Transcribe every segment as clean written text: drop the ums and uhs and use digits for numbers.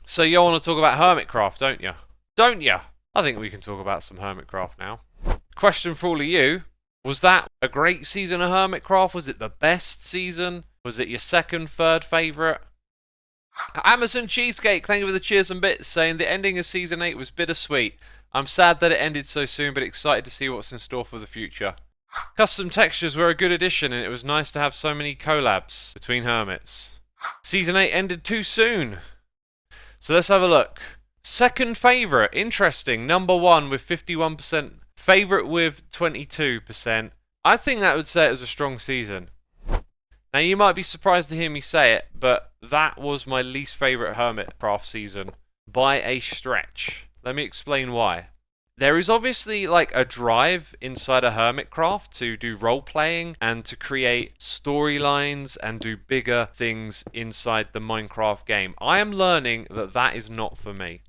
So you want to talk about Hermitcraft, don't you? Don't you? I think we can talk about some Hermitcraft now. Question for all of you. Was that a great season of Hermitcraft? Was it the best season? Was it your second, third favourite? Amazon Cheesecake, thank you for the cheers and bits, saying the ending of Season 8 was bittersweet. I'm sad that it ended so soon, but excited to see what's in store for the future. Custom textures were a good addition, and it was nice to have so many collabs between Hermits. Season 8 ended too soon. So let's have a look. Second favourite, interesting. Number 1 with 51%. Favourite with 22%. I think that would say it was a strong season. Now you might be surprised to hear me say it, but that was my least favourite Hermitcraft season by a stretch. Let me explain why. There is obviously like a drive inside a Hermitcraft to do role-playing and to create storylines and do bigger things inside the Minecraft game. I am learning that that is not for me.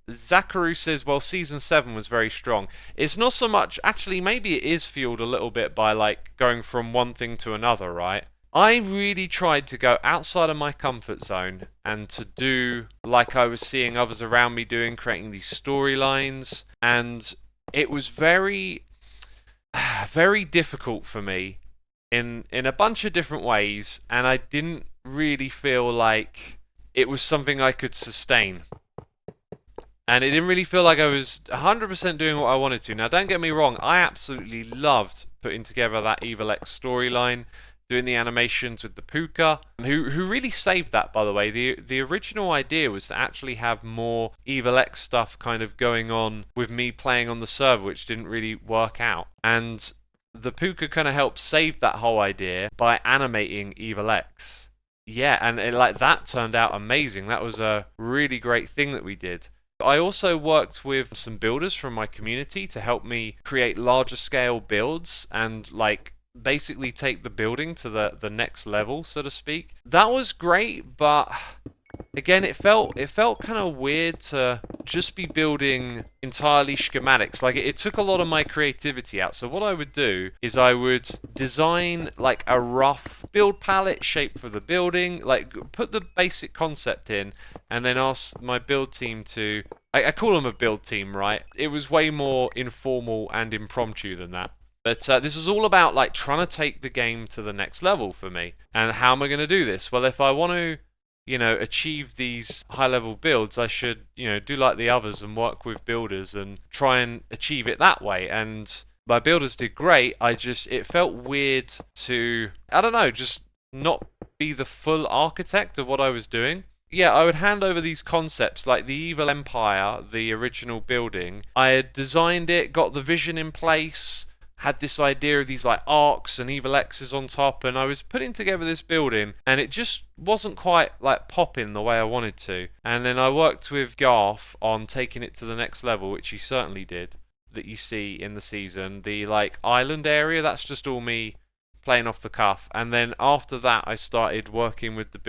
Zachary says, well, Season 7 was very strong. It's not so much, actually maybe it is fueled a little bit by like going from one thing to another, right? I really tried to go outside of my comfort zone and to do like I was seeing others around me doing, creating these storylines, and it was very, very difficult for me in a bunch of different ways, and I didn't really feel like it was something I could sustain. And it didn't really feel like I was 100% doing what I wanted to. Now, don't get me wrong, I absolutely loved putting together that Evil X storyline, doing the animations with the Puka, who really saved that, by the way. The original idea was to actually have more Evil X stuff kind of going on with me playing on the server, which didn't really work out. And the Puka kind of helped save that whole idea by animating Evil X. Yeah, and like that turned out amazing. That was a really great thing that we did. I also worked with some builders from my community to help me create larger scale builds and like basically take the building to the next level, so to speak. That was great, but again, it felt kind of weird to just be building entirely schematics. Like it took a lot of my creativity out. So what I would do is I would design like a rough build palette shape for the building, like put the basic concept in, and then ask my build team to. I call them a build team, right? It was way more informal and impromptu than that. But this was all about like trying to take the game to the next level for me. And how am I going to do this? Well, if I want to, achieve these high-level builds, I should, do like the others and work with builders and try and achieve it that way. And my builders did great. It felt weird to, I don't know, just not be the full architect of what I was doing. Yeah, I would hand over these concepts like the Evil Empire, the original building. I had designed it, got the vision in place, had this idea of these like arcs and Evil X's on top, and I was putting together this building, and it just wasn't quite like popping the way I wanted to. And then I worked with Garth on taking it to the next level, which he certainly did, that you see in the season. The like island area, that's just all me playing off the cuff. And then after that, I started working with the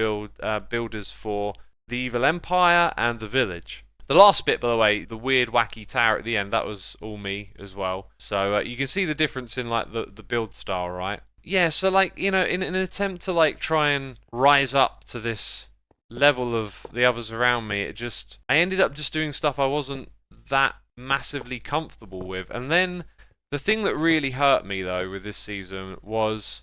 builders for the Evil Empire and the village. The last bit, by the way, the weird wacky tower at the end, that was all me as well. So you can see the difference in like the build style, right? Yeah, so like, in an attempt to like try and rise up to this level of the others around me, I ended up just doing stuff I wasn't that massively comfortable with. And then the thing that really hurt me though with this season was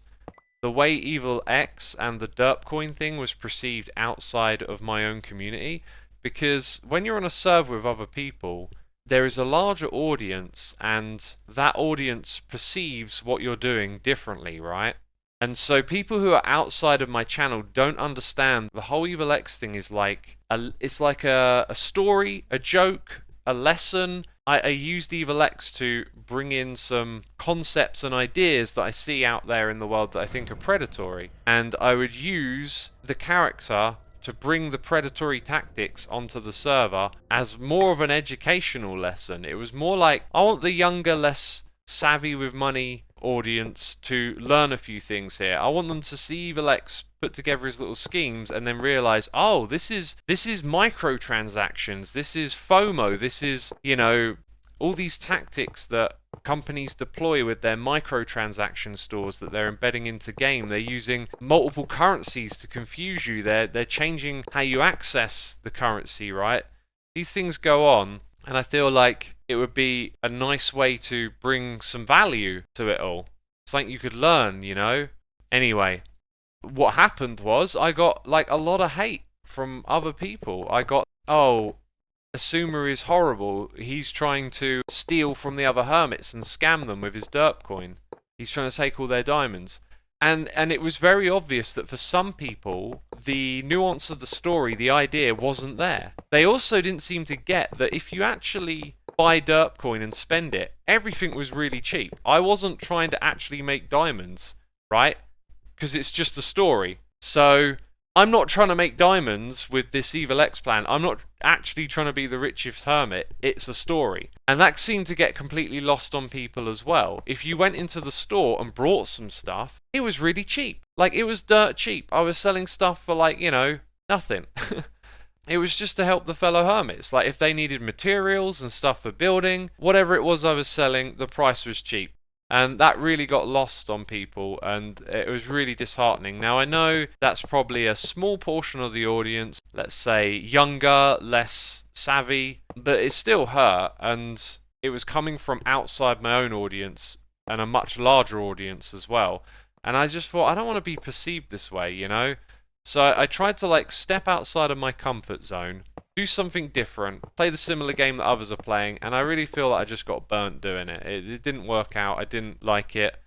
the way Evil X and the derp coin thing was perceived outside of my own community. Because when you're on a server with other people, there is a larger audience, and that audience perceives what you're doing differently, right? And so people who are outside of my channel don't understand the whole Evil X thing is like it's like a story, a joke, a lesson. I used Evil X to bring in some concepts and ideas that I see out there in the world that I think are predatory, and I would use the character to bring the predatory tactics onto the server as more of an educational lesson. It was more like, I want the younger, less savvy with money audience to learn a few things here. I want them to see Evil X put together his little schemes and then realize, oh, this is microtransactions, this is FOMO, this is, all these tactics that companies deploy with their microtransaction stores that they're embedding into game. They're using multiple currencies to confuse you. They're changing how you access the currency, right? These things go on, and I feel like it would be a nice way to bring some value to it all. Something you could learn, you know? Anyway, what happened was I got like a lot of hate from other people. I got, oh, Xisuma is horrible. He's trying to steal from the other hermits and scam them with his derp coin. He's trying to take all their diamonds. And it was very obvious that for some people, the nuance of the story, the idea, wasn't there. They also didn't seem to get that if you actually buy derp coin and spend it, everything was really cheap. I wasn't trying to actually make diamonds, right? Because it's just a story. So I'm not trying to make diamonds with this Evil X plan. I'm not actually trying to be the richest hermit. It's a story. And that seemed to get completely lost on people as well. If you went into the store and brought some stuff, it was really cheap. Like, it was dirt cheap. I was selling stuff for, like, you know, nothing. It was just to help the fellow hermits. Like, if they needed materials and stuff for building, whatever it was I was selling, the price was cheap. And that really got lost on people, and it was really disheartening. Now, I know that's probably a small portion of the audience, let's say younger, less savvy, but it still hurt, and it was coming from outside my own audience, and a much larger audience as well. And I just thought, I don't want to be perceived this way, you know? So I tried to, like, step outside of my comfort zone, do something different, play the similar game that others are playing, and I really feel that I just got burnt doing it. It didn't work out. I didn't like it.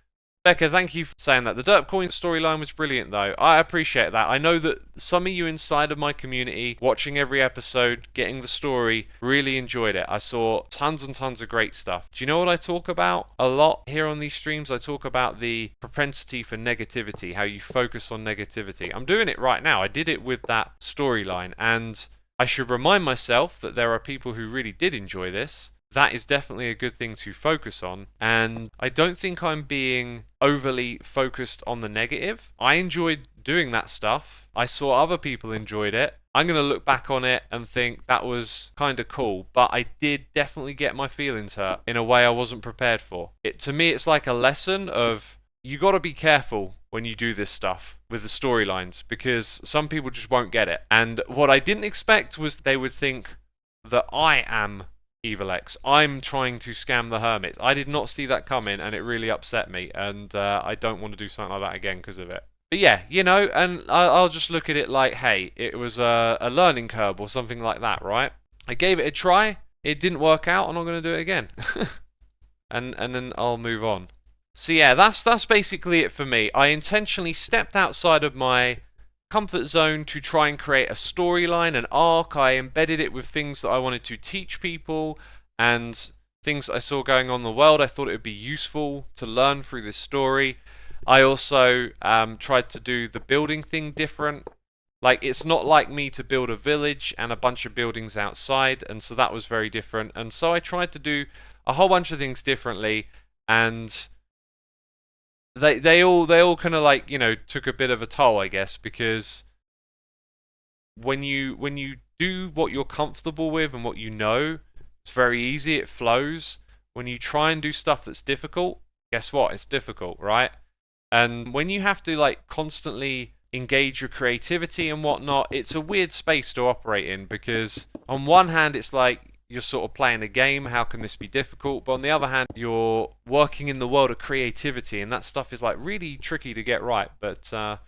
Becca, thank you for saying that. The Derp Coin storyline was brilliant, though. I appreciate that. I know that some of you inside of my community, watching every episode, getting the story, really enjoyed it. I saw tons and tons of great stuff. Do you know what I talk about a lot here on these streams? I talk about the propensity for negativity, how you focus on negativity. I'm doing it right now. I did it with that storyline, and I should remind myself that there are people who really did enjoy this. That is definitely a good thing to focus on, and I don't think I'm being overly focused on the negative. I enjoyed doing that stuff. I saw other people enjoyed it. I'm going to look back on it and think that was kind of cool, but I did definitely get my feelings hurt in a way I wasn't prepared for. To me, it's like a lesson of you got to be careful when you do this stuff with the storylines, because some people just won't get it. And what I didn't expect was they would think that I am Evil X. I'm trying to scam the Hermits. I did not see that coming, and it really upset me, and I don't want to do something like that again because of it. But yeah, you know, and I'll just look at it like, hey, it was a learning curve or something like that, right? I gave it a try, it didn't work out, and I'm going to do it again. and then I'll move on. So yeah, that's basically it for me. I intentionally stepped outside of my comfort zone to try and create a storyline, an arc. I embedded it with things that I wanted to teach people and things I saw going on in the world. I thought it would be useful to learn through this story. I also tried to do the building thing different. Like, it's not like me to build a village and a bunch of buildings outside, and so that was very different. And so I tried to do a whole bunch of things differently, and they all kind of, like, you know, took a bit of a toll, I guess, because when you do what you're comfortable with and what you know, it's very easy, it flows. When you try and do stuff that's difficult, guess what? It's difficult, right? And when you have to, like, constantly engage your creativity and whatnot, it's a weird space to operate in, because on one hand it's like you're sort of playing a game, how can this be difficult? But on the other hand, you're working in the world of creativity, and that stuff is, like, really tricky to get right. But yeah,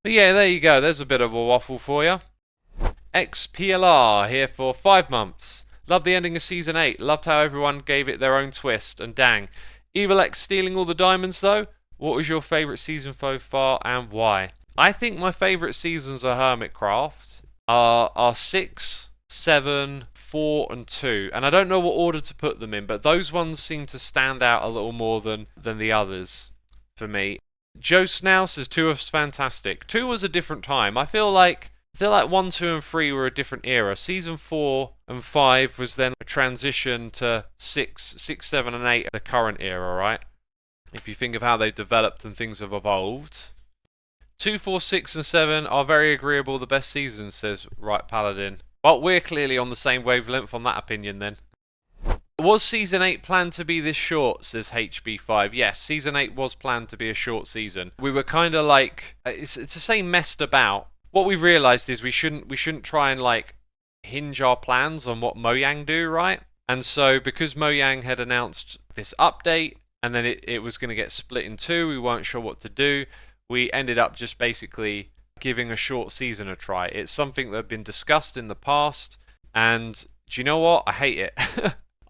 there you go. There's a bit of a waffle for you. XPLR here for 5 months. Loved the ending of Season 8. Loved how everyone gave it their own twist. And dang, Evil X stealing all the diamonds, though. What was your favourite season so far, and why? I think my favourite seasons of Hermitcraft are 6, 7, 4 and 2, and I don't know what order to put them in, but those ones seem to stand out a little more than the others for me. Joe Snow says 2 was fantastic. 2 was a different time. I feel like 1, 2 and 3 were a different era. Season 4 and 5 was then a transition to 6, 7 and 8, the current era, right? If you think of how they've developed and things have evolved. 2, 4, 6 and 7 are very agreeable, the best seasons, says Right Paladin. Well, we're clearly on the same wavelength on that opinion then. Was Season 8 planned to be this short, says HB5. Yes, Season 8 was planned to be a short season. We were kind of like, it's to say messed about. What we realised is we shouldn't try and like hinge our plans on what Mojang do, right? And so because Mojang had announced this update, and then it was going to get split in two, we weren't sure what to do. We ended up just basically giving a short season a try. It's something that had been discussed in the past, and do you know what? I hate it.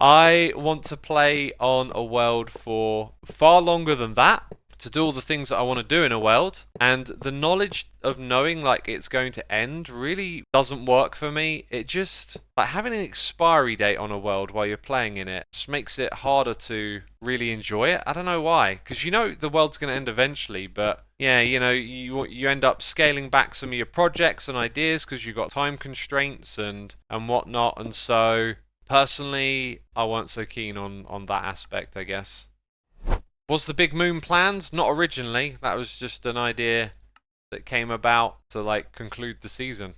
I want to play on a world for far longer than that, to do all the things that I want to do in a world, and the knowledge of knowing like it's going to end really doesn't work for me. It just, like, having an expiry date on a world while you're playing in it just makes it harder to really enjoy it. I don't know why, because you know the world's going to end eventually, but yeah, you know, you end up scaling back some of your projects and ideas because you've got time constraints and whatnot, and so personally I weren't so keen on that aspect, I guess. Was the big moon planned? Not originally. That was just an idea that came about to like conclude the season.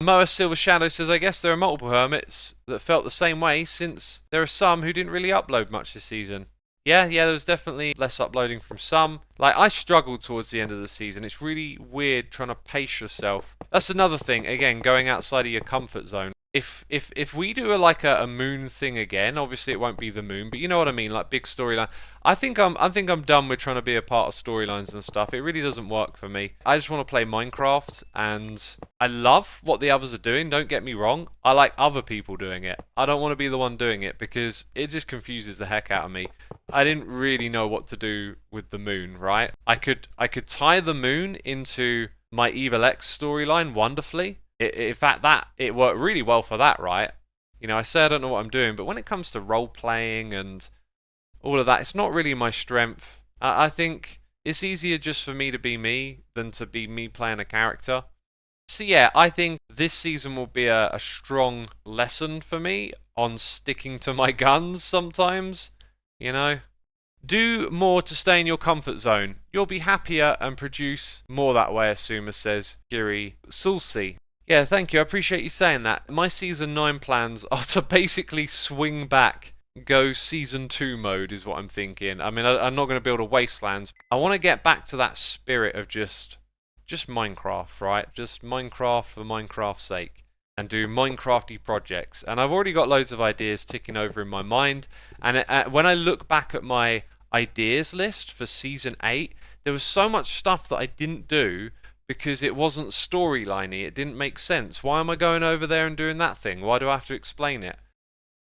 Moa Silver Shadow says, I guess there are multiple hermits that felt the same way, since there are some who didn't really upload much this season. Yeah, there was definitely less uploading from some. Like, I struggled towards the end of the season. It's really weird trying to pace yourself. That's another thing, again, going outside of your comfort zone. If we do a moon thing again, obviously it won't be the moon, but you know what I mean, like big storyline. I think I'm done with trying to be a part of storylines and stuff. It really doesn't work for me. I just want to play Minecraft, and I love what the others are doing. Don't get me wrong. I like other people doing it. I don't want to be the one doing it because it just confuses the heck out of me. I didn't really know what to do with the moon, right? I could tie the moon into my Evil X storyline wonderfully. In fact, it worked really well for that, right? You know, I say I don't know what I'm doing, but when it comes to role-playing and all of that, it's not really my strength. I think it's easier just for me to be me than to be me playing a character. So yeah, I think this season will be a strong lesson for me on sticking to my guns sometimes, you know? Do more to stay in your comfort zone. You'll be happier and produce more that way, Xisuma says. Giri Sulsi. Yeah, thank you. I appreciate you saying that. My Season 9 plans are to basically swing back, go Season 2 mode is what I'm thinking. I mean, I'm not going to build a wastelands. I want to get back to that spirit of just Minecraft, right? Just Minecraft for Minecraft's sake. And do Minecrafty projects. And I've already got loads of ideas ticking over in my mind. And when I look back at my ideas list for Season 8, there was so much stuff that I didn't do because it wasn't storyliney. It didn't make sense. Why am I going over there and doing that thing? Why do I have to explain it?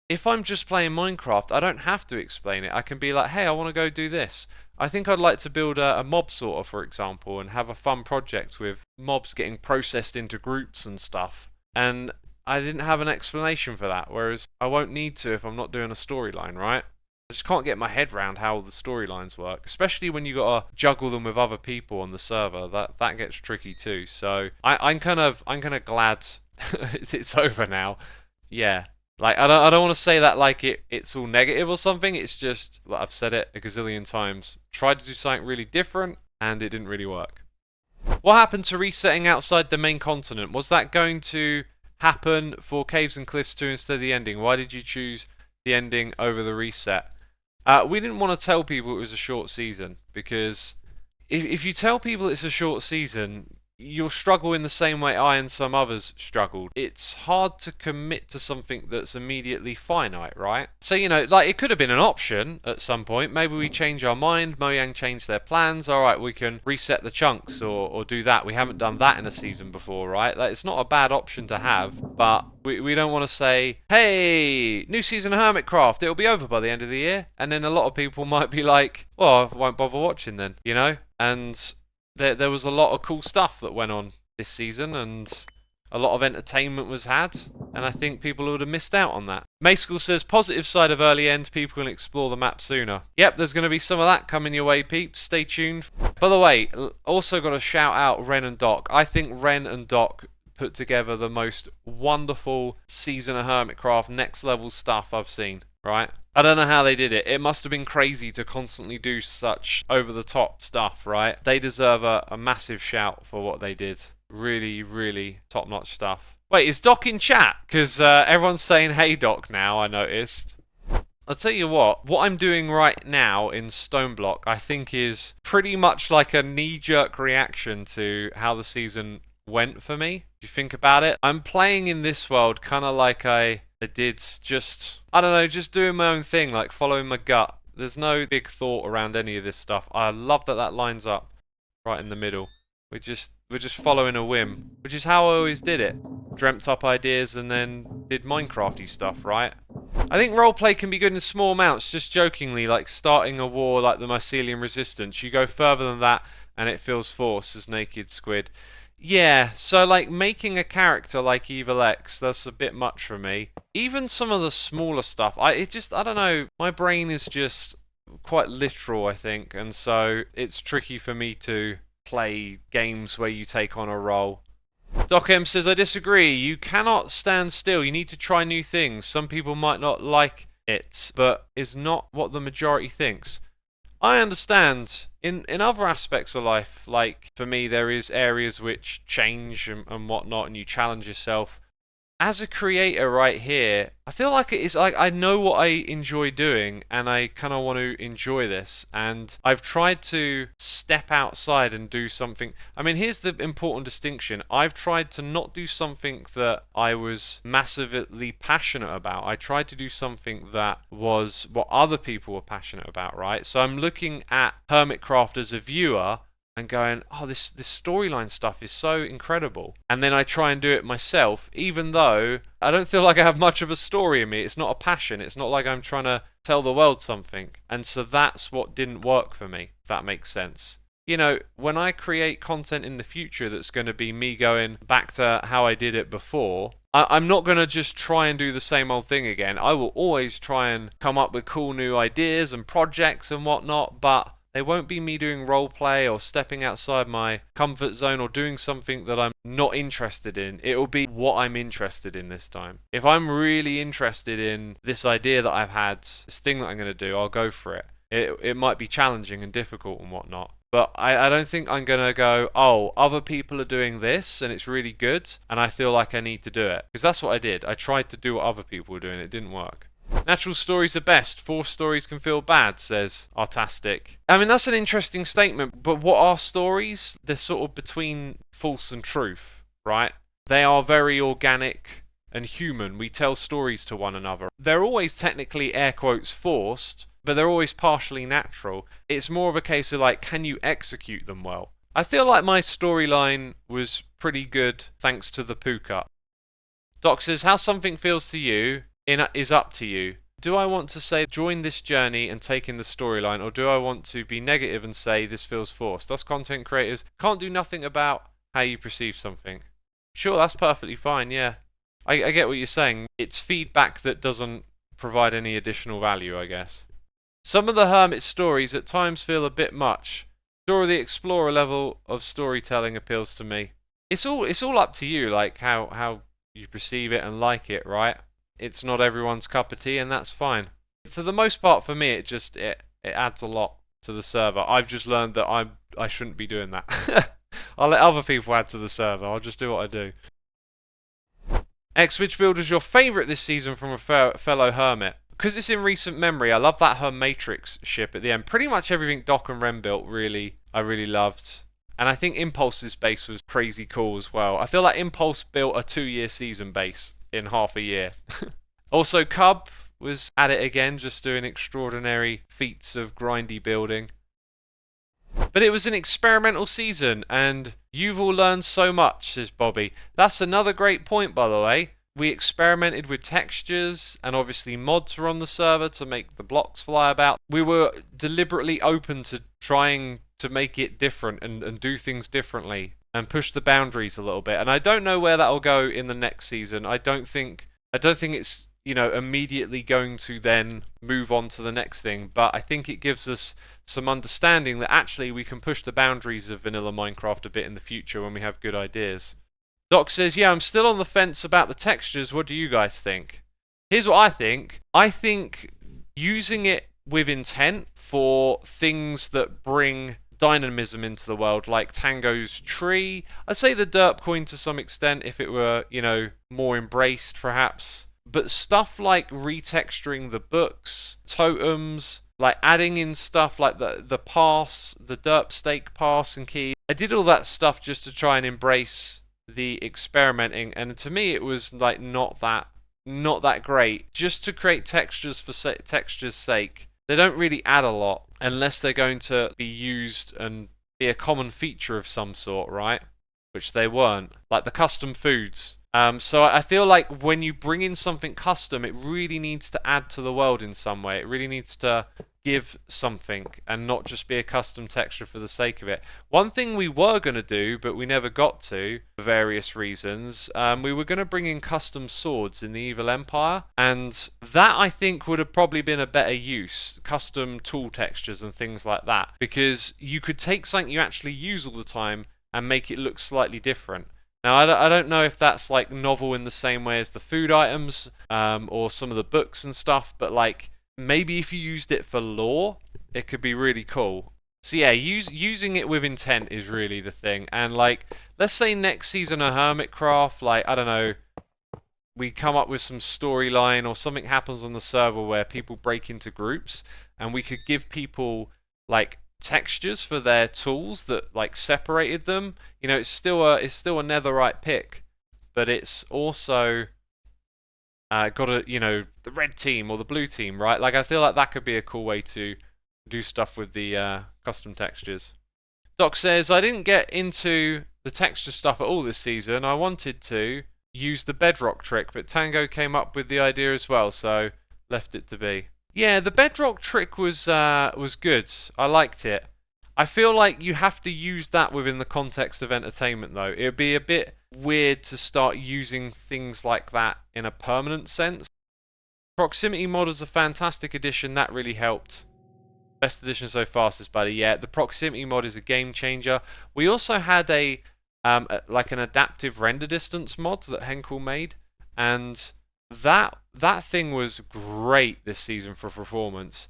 If I'm just playing Minecraft, I don't have to explain it. I can be like, hey, I want to go do this. I think I'd like to build a mob sorter, for example, and have a fun project with mobs getting processed into groups and stuff. And I didn't have an explanation for that, whereas I won't need to if I'm not doing a storyline, right? I just can't get my head around how the storylines work, especially when you got to juggle them with other people on the server. That gets tricky too. So I'm kind of glad it's over now. Yeah, like I don't want to say that like it's all negative or something. It's just like I've said it a gazillion times. Tried to do something really different and it didn't really work. What happened to resetting outside the main continent? Was that going to happen for Caves and Cliffs 2 instead of the ending? Why did you choose the ending over the reset? We didn't want to tell people it was a short season, because if you tell people it's a short season, you'll struggle in the same way I and some others struggled. It's hard to commit to something that's immediately finite, right? So, you know, like, it could have been an option at some point. Maybe we change our mind, Mojang changed their plans. Alright, we can reset the chunks or do that. We haven't done that in a season before, right? Like, it's not a bad option to have, but we don't want to say, hey, new season of Hermitcraft, it'll be over by the end of the year. And then a lot of people might be like, well, I won't bother watching then, you know? And there was a lot of cool stuff that went on this season, and a lot of entertainment was had, and I think people would have missed out on that. Mayschool says, positive side of early end, people can explore the map sooner. Yep, there's going to be some of that coming your way, peeps. Stay tuned. By the way, also got to shout out Ren and Doc. I think Ren and Doc put together the most wonderful season of Hermitcraft, next level stuff I've seen. Right? I don't know how they did it. It must have been crazy to constantly do such over-the-top stuff, right? They deserve a massive shout for what they did. Really, really top-notch stuff. Wait, is Doc in chat? Because everyone's saying hey Doc now, I noticed. I'll tell you what I'm doing right now in Stoneblock I think is pretty much like a knee-jerk reaction to how the season went for me. If you think about it, I'm playing in this world kind of like I did just, I don't know, just doing my own thing, like following my gut. There's no big thought around any of this stuff. I love that that lines up right in the middle. We're just following a whim, which is how I always did it. Dreamt up ideas and then did Minecrafty stuff, right? I think roleplay can be good in small amounts, just jokingly, like starting a war like the Mycelium Resistance. You go further than that and it feels forced, as Naked Squid. Yeah, so like making a character like Evil X, that's a bit much for me. Even some of the smaller stuff, I don't know, my brain is just quite literal, I think, and so it's tricky for me to play games where you take on a role. Doc M says, I disagree. You cannot stand still. You need to try new things. Some people might not like it, but is not what the majority thinks. I understand. In other aspects of life, like for me, there is areas which change and whatnot, and you challenge yourself. As a creator right here, I feel like it is like I know what I enjoy doing and I kind of want to enjoy this, and I've tried to step outside and do something. I mean, here's the important distinction. I've tried to not do something that I was massively passionate about. I tried to do something that was what other people were passionate about, right? So I'm looking at Hermitcraft as a viewer and going, oh, this storyline stuff is so incredible. And then I try and do it myself, even though I don't feel like I have much of a story in me. It's not a passion. It's not like I'm trying to tell the world something. And so that's what didn't work for me, if that makes sense. You know, when I create content in the future that's going to be me going back to how I did it before, I'm not going to just try and do the same old thing again. I will always try and come up with cool new ideas and projects and whatnot, but they won't be me doing roleplay or stepping outside my comfort zone or doing something that I'm not interested in. It will be what I'm interested in this time. If I'm really interested in this idea that I've had, this thing that I'm going to do, I'll go for it. It might be challenging and difficult and whatnot. But I don't think I'm going to go, oh, other people are doing this and it's really good and I feel like I need to do it. Because that's what I did. I tried to do what other people were doing. It didn't work. Natural stories are best. Forced stories can feel bad, says Artastic. I mean, that's an interesting statement, but what are stories? They're sort of between false and truth, right? They are very organic and human. We tell stories to one another. They're always technically, air quotes, forced, but they're always partially natural. It's more of a case of like, can you execute them well? I feel like my storyline was pretty good thanks to the poo cut. Doc says, how something feels to you is up to you. Do I want to say join this journey and take in the storyline, or do I want to be negative and say this feels forced? Us content creators can't do nothing about how you perceive something. Sure, that's perfectly fine, yeah. I get what you're saying. It's feedback that doesn't provide any additional value, I guess. Some of the Hermit stories at times feel a bit much. Dora the Explorer level of storytelling appeals to me. It's all up to you, like how you perceive it and like it, right? It's not everyone's cup of tea, and that's fine. For the most part, for me, it adds a lot to the server. I've just learned that I shouldn't be doing that. I'll let other people add to the server. I'll just do what I do. X, which build was your favourite this season from a fellow Hermit? Because it's in recent memory, I love that Hermatrix ship at the end. Pretty much everything Doc and Ren built, I really loved. And I think Impulse's base was crazy cool as well. I feel like Impulse built a 2-year season base in half a year. Also, Cub was at it again, just doing extraordinary feats of grindy building. But it was an experimental season, and you've all learned so much, says Bobby. That's another great point, by the way. We experimented with textures, and obviously mods were on the server to make the blocks fly about. We were deliberately open to trying to make it different and do things differently and push the boundaries a little bit. And I don't know where that will go in the next season. I don't think it's, you know, immediately going to then move on to the next thing, but I think it gives us some understanding that actually we can push the boundaries of vanilla Minecraft a bit in the future when we have good ideas. Doc says, yeah, I'm still on the fence about the textures. What do you guys think? Here's what I think. I think using it with intent for things that bring dynamism into the world, like Tango's tree. I'd say the derp coin to some extent, if it were, you know, more embraced perhaps. But stuff like retexturing the books, totems, like adding in stuff like the pass, the derp stake pass and key. I did all that stuff just to try and embrace the experimenting, and to me it was like not that great. Just to create textures for texture's sake. They don't really add a lot unless they're going to be used and be a common feature of some sort, right? Which they weren't. Like the custom foods. So I feel like when you bring in something custom, it really needs to add to the world in some way. It really needs to give something and not just be a custom texture for the sake of it. One thing we were going to do, but we never got to for various reasons, we were going to bring in custom swords in the Evil Empire, and that I think would have probably been a better use, custom tool textures and things like that, because you could take something you actually use all the time and make it look slightly different. Now, I don't know if that's like novel in the same way as the food items or some of the books and stuff, but like maybe if you used it for lore, it could be really cool. So yeah, using it with intent is really the thing. And like, let's say next season of Hermitcraft, like, I don't know, we come up with some storyline or something happens on the server where people break into groups, and we could give people like textures for their tools that like separated them. You know, it's still a netherite pick, but it's also got a, you know, the red team or the blue team, right? Like I feel like that could be a cool way to do stuff with the custom textures. Doc says, I didn't get into the texture stuff at all this season. I wanted to use the bedrock trick, but Tango came up with the idea as well, so left it to be. Yeah, the bedrock trick was good. I liked it. I feel like you have to use that within the context of entertainment, though. It would be a bit weird to start using things like that in a permanent sense. Proximity mod is a fantastic addition. That really helped. Best addition so far, says Buddy. Yeah, the proximity mod is a game changer. We also had a like an adaptive render distance mod that Henkel made, and that thing was great this season for performance.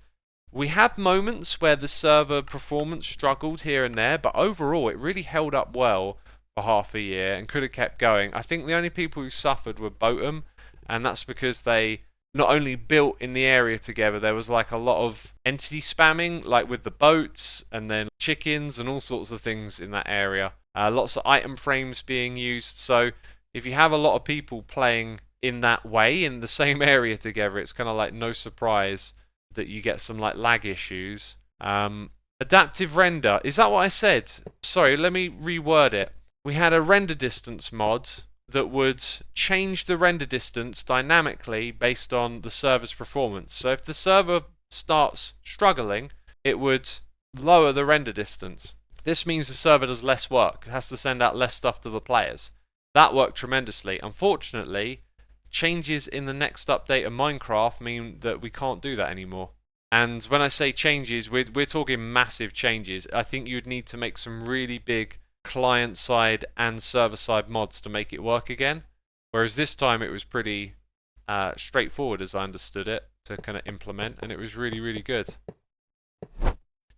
We had moments where the server performance struggled here and there, but overall it really held up well for half a year and could have kept going. I think the only people who suffered were Boatum, and that's because they not only built in the area together, there was like a lot of entity spamming, like with the boats and then chickens and all sorts of things in that area. Lots of item frames being used, so if you have a lot of people playing in that way in the same area together, it's kind of like no surprise that you get some like lag issues. Adaptive render, is that what I said? Sorry, let me reword it. We had a render distance mod that would change the render distance dynamically based on the server's performance. So if the server starts struggling, it would lower the render distance. This means the server does less work. It has to send out less stuff to the players. That worked tremendously. Unfortunately, changes in the next update of Minecraft mean that we can't do that anymore. And when I say changes, we're talking massive changes. I think you'd need to make some really big client-side and server-side mods to make it work again. Whereas this time it was pretty straightforward, as I understood it, to kind of implement, and it was really, really good.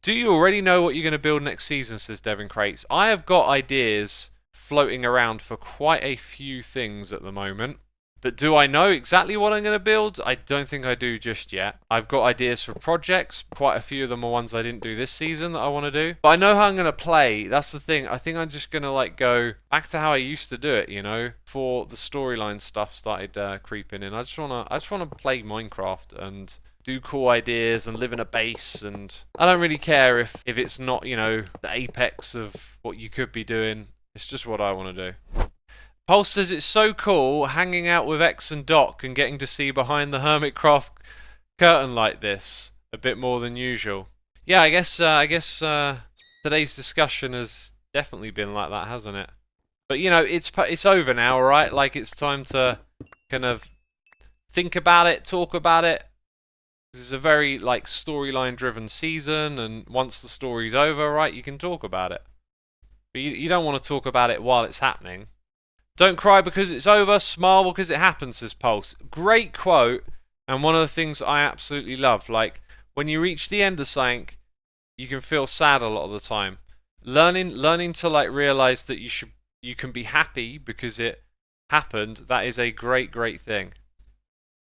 Do you already know what you're going to build next season, says Devin Crates? I have got ideas floating around for quite a few things at the moment. But do I know exactly what I'm going to build? I don't think I do just yet. I've got ideas for projects. Quite a few of them are ones I didn't do this season that I want to do. But I know how I'm going to play. That's the thing. I think I'm just going to like go back to how I used to do it, you know, before the storyline stuff started creeping in. I just want to play Minecraft and do cool ideas and live in a base, and I don't really care if it's not, you know, the apex of what you could be doing. It's just what I want to do. Pulse says it's so cool hanging out with X and Doc and getting to see behind the Hermitcraft curtain like this a bit more than usual. Yeah, I guess today's discussion has definitely been like that, hasn't it? But you know, it's over now, right? Like it's time to kind of think about it, talk about it. This is a very like storyline driven season, and once the story's over, right, you can talk about it. But you don't want to talk about it while it's happening. Don't cry because it's over, smile because it happens, says Pulse. Great quote, and one of the things I absolutely love. Like, when you reach the end of something, you can feel sad a lot of the time. Learning to like realize that you can be happy because it happened. That is a great thing.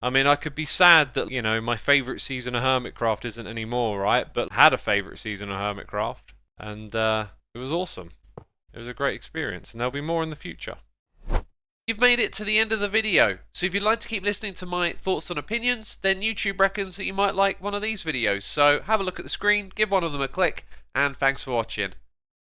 I mean, I could be sad that, you know, my favourite season of Hermitcraft isn't anymore, right? But I had a favourite season of Hermitcraft, and it was awesome. It was a great experience, and there'll be more in the future. You've made it to the end of the video, so if you'd like to keep listening to my thoughts and opinions, then YouTube reckons that you might like one of these videos. So have a look at the screen, give one of them a click, and thanks for watching.